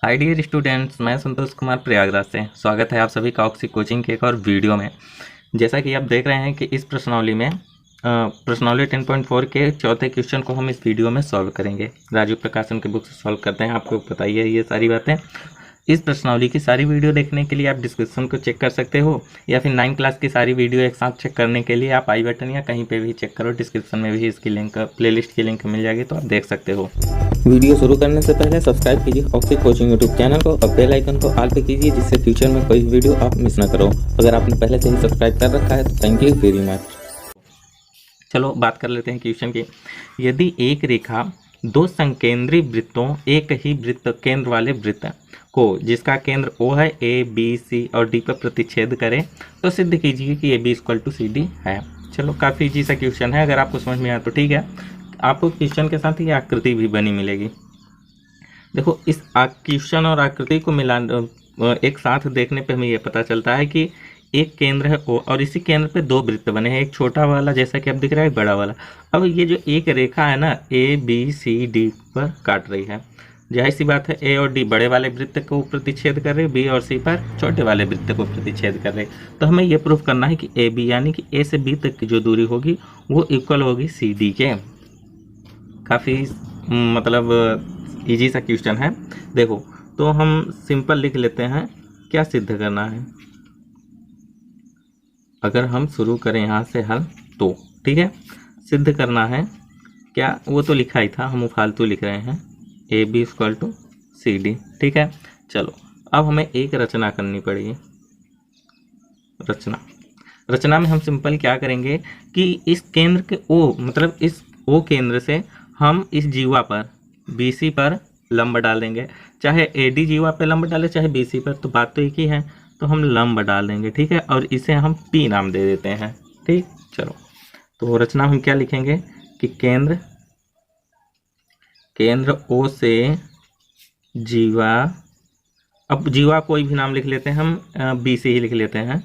Hi dear students, मैं संतोष कुमार प्रयागराज से स्वागत है आप सभी का ऑक्सी कोचिंग के एक और वीडियो में। जैसा कि आप देख रहे हैं कि इस प्रश्नावली में प्रश्नावली 10.4 के चौथे क्वेश्चन को हम इस वीडियो में सॉल्व करेंगे। राजीव प्रकाशन के बुक से सॉल्व करते हैं, आपको बताइए ये सारी बातें। इस प्रश्नावली की सारी वीडियो देखने के लिए आप डिस्क्रिप्शन को चेक कर सकते हो, या फिर 9 क्लास की सारी वीडियो एक साथ चेक करने के लिए आप आई बटन या कहीं पे भी चेक करो, डिस्क्रिप्शन में भी इसकी लिंक, प्लेलिस्ट की लिंक मिल जाएगी, तो आप देख सकते हो। वीडियो शुरू करने से पहले सब्सक्राइब कीजिए ऑक्सी कोचिंग यूट्यूब चैनल को और बेल आइकन को ऑल पे कीजिए, जिससे फ्यूचर में कोई वीडियो आप मिस ना करो। अगर आपने पहले से ही सब्सक्राइब कर रखा है तो थैंक यू वेरी मच। चलो बात कर लेते हैं क्वेश्चन की। यदि एक रेखा दो संकेंद्री वृत्तों, एक ही वृत्त केंद्र वाले वृत्त को, जिसका केंद्र O है, A, B, C और D पर प्रतिच्छेद करे, तो सिद्ध कीजिए कि AB = CD है। चलो काफ़ी इजी सा क्वेश्चन है, अगर आपको समझ में आया तो ठीक है। आपको क्वेश्चन के साथ ये आकृति भी बनी मिलेगी। देखो, इस क्वेश्चन और आकृति को मिला एक साथ देखने पे हमें ये पता चलता है कि एक केंद्र है O और इसी केंद्र पे दो वृत्त बने हैं, एक छोटा वाला जैसा कि अब दिख रहा है, एक बड़ा वाला। अब ये जो एक रेखा है ना, ABCD पर काट रही है। जाहिर सी बात है A और D बड़े वाले वृत्त को प्रतिच्छेद कर रहे, B और C पर छोटे वाले वृत्त को प्रतिच्छेद कर रहे। तो हमें ये प्रूफ करना है कि AB यानी कि A से B तक की जो दूरी होगी वो इक्वल होगी CD के। काफ़ी मतलब इजी सा क्वेश्चन है। देखो, तो हम सिंपल लिख लेते हैं, क्या सिद्ध करना है। अगर हम शुरू करें यहाँ से हल तो ठीक है, सिद्ध करना है क्या, वो तो लिखा ही था, हम फालतू लिख रहे हैं, AB = CD। ठीक है, चलो अब हमें एक रचना करनी पड़ेगी। रचना में हम सिंपल क्या करेंगे कि इस केंद्र के O, मतलब इस O केंद्र से हम इस जीवा पर BC पर लंब डालेंगे। चाहे AD जीवा पे लंब डाले, चाहे BC पर, तो बात तो एक ही है, तो हम लंब डाल देंगे। ठीक है, और इसे हम P नाम दे देते हैं। ठीक, चलो तो रचना हम क्या लिखेंगे कि केंद्र O से जीवा, अब जीवा कोई भी नाम लिख लेते हैं हम, BC ही लिख लेते हैं,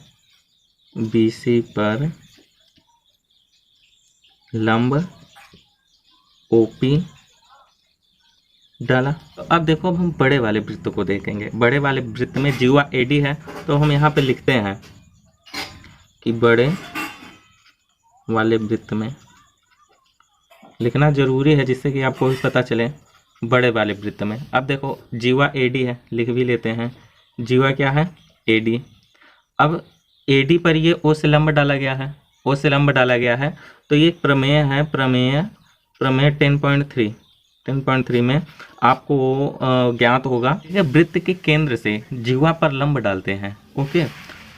BC पर लंब OP डाला। तो अब देखो, अब हम बड़े वाले वृत्त को देखेंगे। बड़े वाले वृत्त में जीवा AD है, तो हम यहाँ पे लिखते हैं कि बड़े वाले वृत्त में, लिखना जरूरी है जिससे कि आपको भी पता चले, बड़े वाले वृत्त में। अब देखो, जीवा AD है, लिख भी लेते हैं, जीवा क्या है, AD। अब AD पर ये O से लंब डाला गया है, O से लंब डाला गया है, तो ये प्रमेय है, प्रमेय 10.3 में आपको ज्ञात होगा कि वृत्त के केंद्र से जीवा पर लंब डालते हैं, ओके,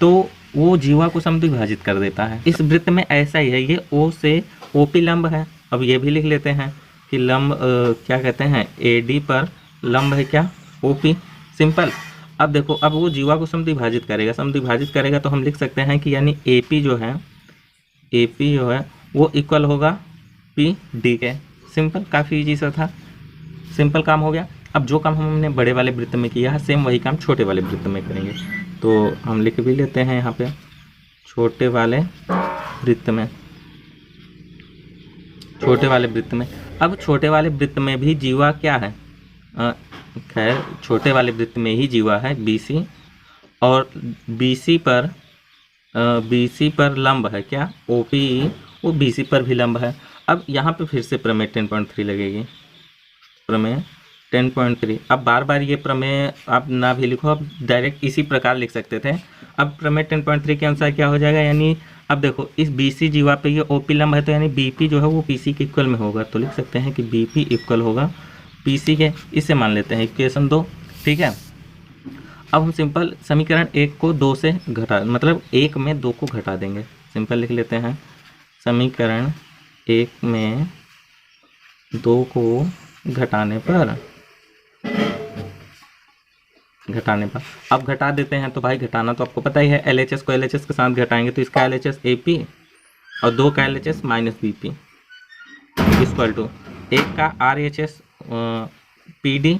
तो वो जीवा को समद्विभाजित कर देता है। इस वृत्त में ऐसा ही है, ये O से OP लंब है। अब ये भी लिख लेते हैं कि लंब क्या कहते हैं, AD पर लंब है क्या, OP, सिंपल। अब देखो, अब वो जीवा को समद्विभाजित करेगा तो हम लिख सकते हैं कि यानी AP जो है वो इक्वल होगा PD के। सिंपल, काफ़ी इजी सा था, सिंपल काम हो गया। अब जो काम हमने बड़े वाले वृत्त में किया है, सेम वही काम छोटे वाले वृत्त में करेंगे। तो हम लिख भी लेते हैं यहाँ पे, छोटे वाले वृत्त में। अब छोटे वाले वृत्त में भी जीवा क्या है, खैर छोटे वाले वृत्त में ही जीवा है BC, और BC पर लंब है क्या, OP, वो BC पर भी लंब है। अब यहाँ पे फिर से प्रमेय 10.3 लगेगी, प्रमेय 10.3। अब बार बार ये प्रमेय आप ना भी लिखो, आप डायरेक्ट इसी प्रकार लिख सकते थे। अब प्रमेय 10.3 के अनुसार क्या हो जाएगा, यानी अब देखो, इस BC जीवा पे ये OP लंब है, तो यानी BP जो है वो PC के इक्वल में होगा। तो लिख सकते हैं कि BP इक्वल होगा PC के। इसे मान लेते हैं इक्वेशन 2। ठीक है, अब हम सिंपल समीकरण 1 को 2 से घटा, मतलब 1 में 2 को घटा देंगे। सिंपल लिख लेते हैं, समीकरण 1 में 2 को घटाने पर अब घटा देते हैं, तो भाई घटाना तो आपको पता ही है, LHS को LHS के साथ घटाएंगे तो इसका LHS AP और 2 का LHS -BP इक्वल टू 1 का RHS PD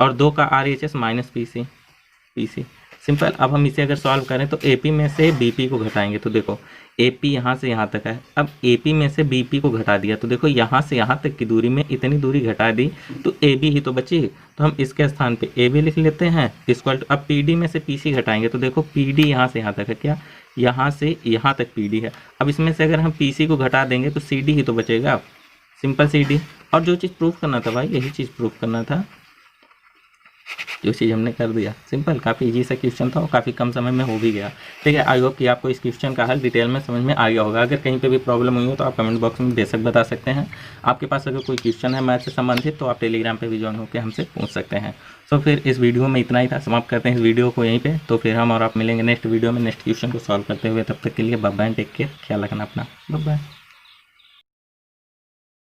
और 2 का RHS -PC। सिंपल। अब हम इसे अगर सॉल्व करें तो AP में से BP को घटाएंगे तो देखो AP यहाँ से यहाँ तक है, अब AP में से BP को घटा दिया तो देखो यहाँ से यहाँ तक की दूरी में इतनी दूरी घटा दी तो AB ही तो बची। तो हम इसके स्थान पे AB लिख लेते हैं इक्वल टू, अब PD में से PC घटाएंगे तो देखो PD यहाँ से यहाँ तक है, क्या यहाँ से यहाँ तक PD है। अब इसमें से अगर हम PC को घटा देंगे तो CD ही तो बचेगा, सिंपल CD। और जो चीज़ प्रूफ करना था भाई, यही चीज़ प्रूफ करना था, जो चीज़ हमने कर दिया। सिंपल, काफ़ी इजी सा क्वेश्चन था और काफ़ी कम समय में हो भी गया। ठीक है, आई होप कि आपको इस क्वेश्चन का हल डिटेल में समझ में आ गया होगा। अगर कहीं पे भी प्रॉब्लम हुई हो तो आप कमेंट बॉक्स में बेशक बता सकते हैं। आपके पास अगर कोई क्वेश्चन है मैथ से संबंधित तो आप टेलीग्राम पे भी ज्वाइन होकर हमसे पूछ सकते हैं। तो फिर इस वीडियो में इतना ही था, समाप्त करते हैं इस वीडियो को यहीं पर। तो फिर हम और आप मिलेंगे नेक्स्ट वीडियो में नेक्स्ट क्वेश्चन को सॉल्व करते हुए। तब तक के लिए बाय बाय, टेक केयर, ख्याल रखना अपना, बाय बाय।